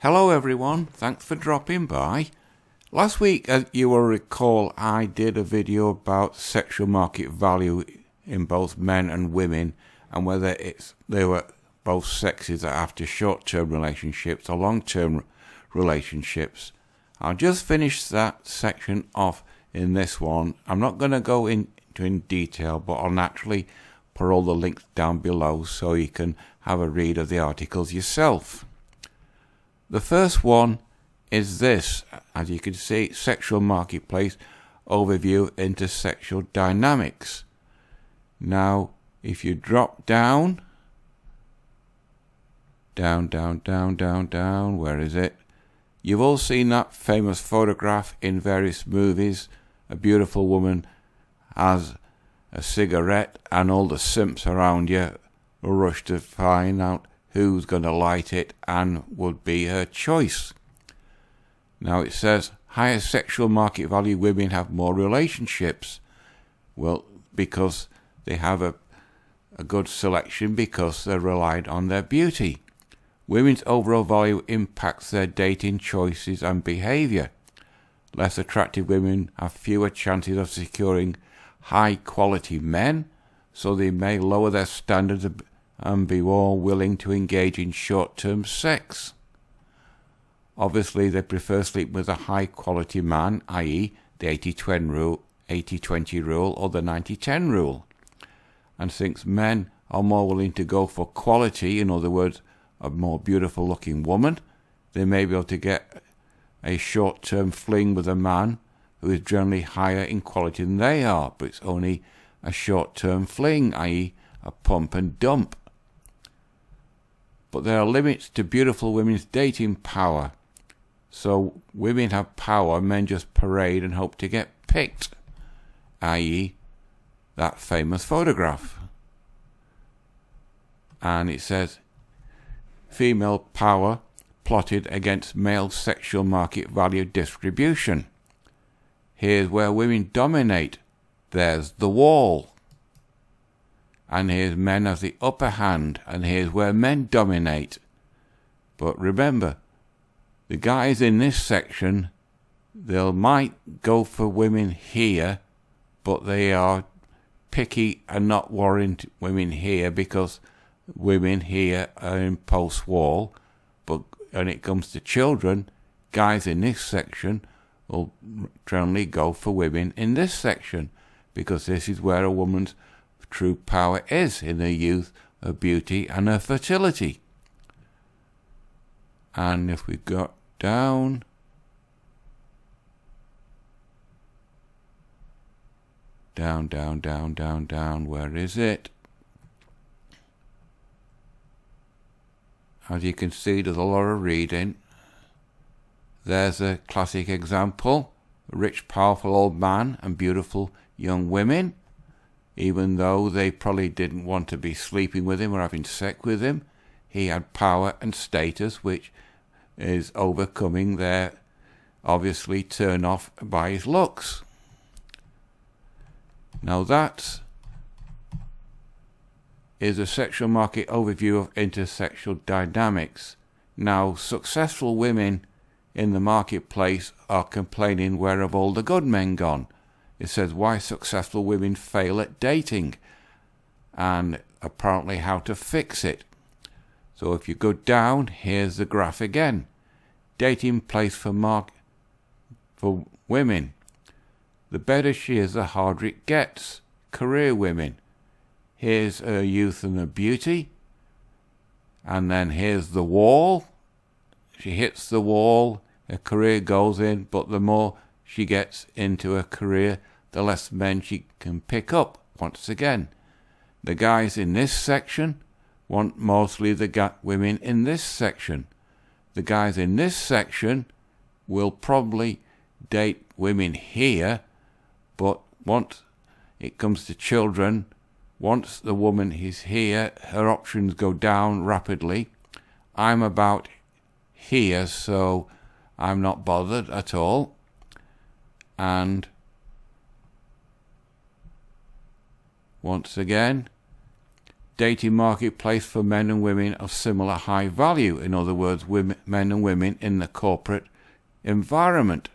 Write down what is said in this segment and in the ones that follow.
Hello everyone, thanks for dropping by. Last week, as you will recall, I did a video about sexual market value in both men and women and whether they were both sexes after short-term relationships or long-term relationships. I'll just finish that section off in this one. I'm not going to go into in detail, but I'll naturally put all the links down below so you can have a read of the articles yourself. The first one is this, as you can see, Sexual Marketplace Overview into Sexual Dynamics. Now, if you drop down, where is it? You've all seen that famous photograph in various movies. A beautiful woman has a cigarette and all the simps around you rush to find out who's going to light it and would be her choice. Now it says, higher sexual market value women have more relationships. Well, because they have a good selection because they're relied on their beauty. Women's overall value impacts their dating choices and behaviour. Less attractive women have fewer chances of securing high-quality men, so they may lower their standards and be more willing to engage in short-term sex. Obviously, they prefer sleeping with a high-quality man, i.e. the 80-20 rule or the 90-10 rule. And since men are more willing to go for quality, in other words, a more beautiful-looking woman, they may be able to get a short-term fling with a man who is generally higher in quality than they are, but it's only a short-term fling, i.e. a pump and dump. But there are limits to beautiful women's dating power. So women have power, men just parade and hope to get picked, i.e. that famous photograph. And it says, female power plotted against male sexual market value distribution. Here's where women dominate. There's the wall. And here's men as the upper hand. And here's where men dominate. But remember, the guys in this section, they might go for women here, but they are picky and not warrant women here because women here are in post-wall. But when it comes to children, guys in this section will generally go for women in this section because this is where a woman's true power is, in her youth, her beauty and her fertility. And if we go down, where is it? As you can see, there's a lot of reading. There's a classic example, a rich, powerful old man and beautiful young women. Even though they probably didn't want to be sleeping with him or having sex with him, he had power and status, which is overcoming their, obviously, turn off by his looks. Now that is a sexual market overview of intersexual dynamics. Now, successful women in the marketplace are complaining, where have all the good men gone? It says why successful women fail at dating and apparently how to fix it. So if you go down, here's the graph again. Dating place for women. The better she is, the harder it gets. Career women. Here's her youth and her beauty. And then here's the wall. She hits the wall, her career goes in, but the more she gets into her career, the less men she can pick up. Once again, the guys in this section want mostly the women in this section. The guys in this section will probably date women here, but once it comes to children, once the woman is here, her options go down rapidly. I'm about here, so I'm not bothered at all. And once again, dating marketplace for men and women of similar high value. In other words, men and women in the corporate environment.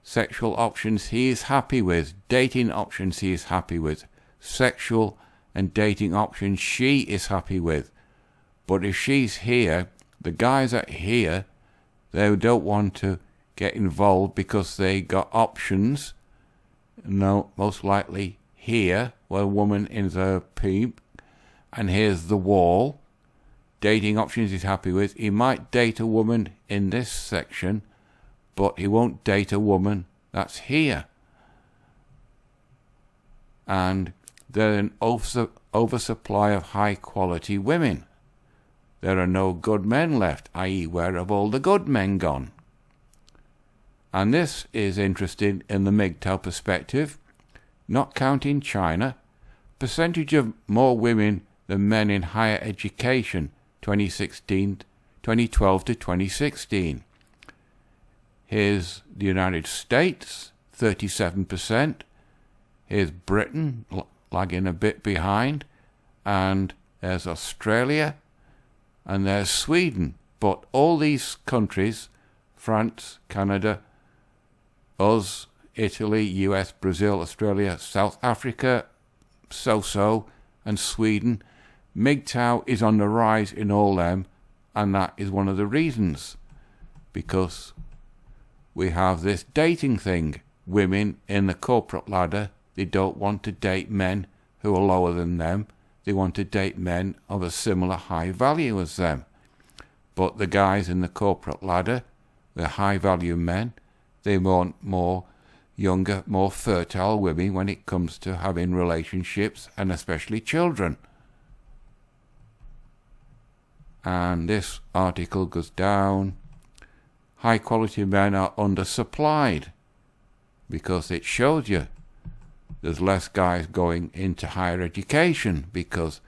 Sexual options he is happy with. Dating options he is happy with. Sexual and dating options she is happy with. But if she's here, the guys that are here, they don't want to get involved because they got options. No, most likely here, where a woman is a peep, and here's the wall. Dating options he's happy with. He might date a woman in this section, but he won't date a woman that's here. And there's an oversupply of high quality women. There are no good men left, i.e. where have all the good men gone? And this is interesting in the MGTOW perspective, not counting China. Percentage of more women than men in higher education, 2012 to 2016. Here's the United States, 37%. Here's Britain, lagging a bit behind. And there's Australia. And there's Sweden. But all these countries, France, Canada, us, Italy, US, Brazil, Australia, South Africa, so-so, and Sweden, MGTOW is on the rise in all them, and that is one of the reasons. Because we have this dating thing. Women in the corporate ladder, they don't want to date men who are lower than them. They want to date men of a similar high value as them. But the guys in the corporate ladder, the high value men, they want more younger, more fertile women when it comes to having relationships and especially children. And this article goes down. High quality men are undersupplied because it shows you there's less guys going into higher education because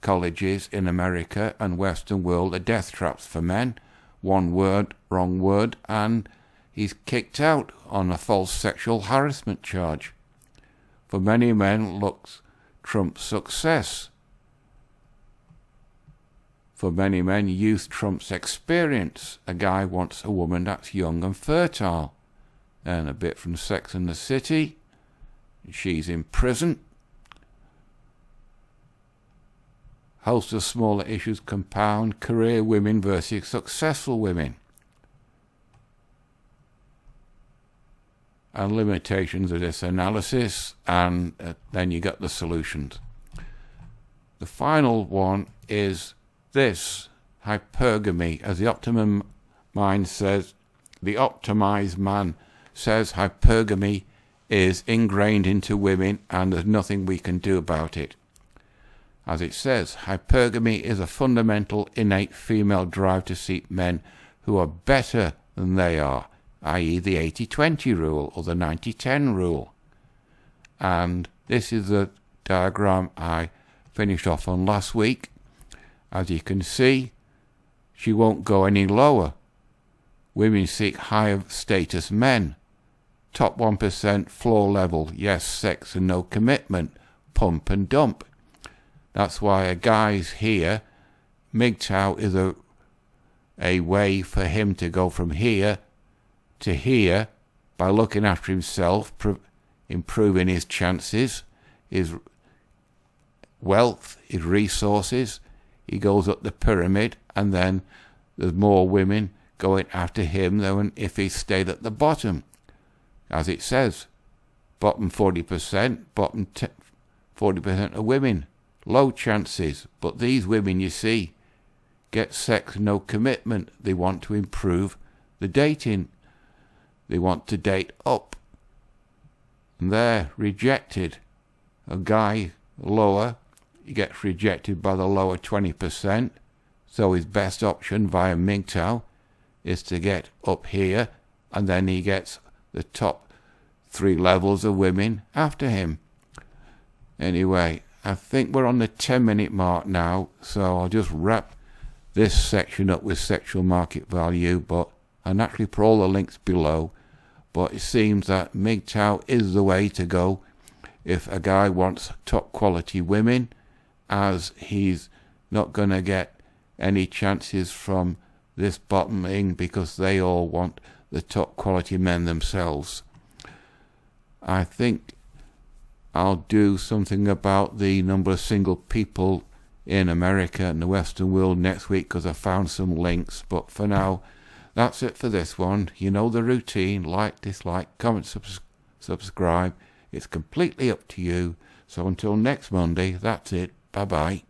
colleges in America and Western world are death traps for men. One word, wrong word, and he's kicked out on a false sexual harassment charge. For many men, looks trumps success. For many men, youth trumps experience. A guy wants a woman that's young and fertile. And a bit from Sex and the City. She's in prison. Host of smaller issues compound career women versus successful women. And limitations of this analysis, and then you got the solutions. The final one is this: hypergamy. As the optimum mind says, the optimized man says hypergamy is ingrained into women and there's nothing we can do about it. As it says, hypergamy is a fundamental innate female drive to seek men who are better than they are, i.e. the 80-20 rule or the 90-10 rule. And this is the diagram I finished off on last week. As you can see, she won't go any lower. Women seek higher status men. Top 1% floor level, yes, sex and no commitment, pump and dump. That's why a guy's here. MGTOW is a way for him to go from here to here by looking after himself, improving his chances, his wealth, his resources. He goes up the pyramid, and then there's more women going after him than if he stayed at the bottom. As it says, bottom 40%, bottom 40% of women. Low chances, but these women, you see, get sex, no commitment. They want to improve the dating. They want to date up. And they're rejected. A guy lower, he gets rejected by the lower 20%. So his best option via MGTOW is to get up here, and then he gets the top 3 levels of women after him. Anyway, I think we're on the 10-minute mark now, so I'll just wrap this section up with sexual market value, but I'll naturally put all the links below. But it seems that MGTOW is the way to go if a guy wants top quality women as he's not going to get any chances from this bottoming because they all want the top quality men themselves. I think I'll do something about the number of single people in America and the Western world next week because I found some links. But for now, that's it for this one. You know the routine: like, dislike, comment, subscribe. It's completely up to you. So until next Monday, that's it. Bye-bye.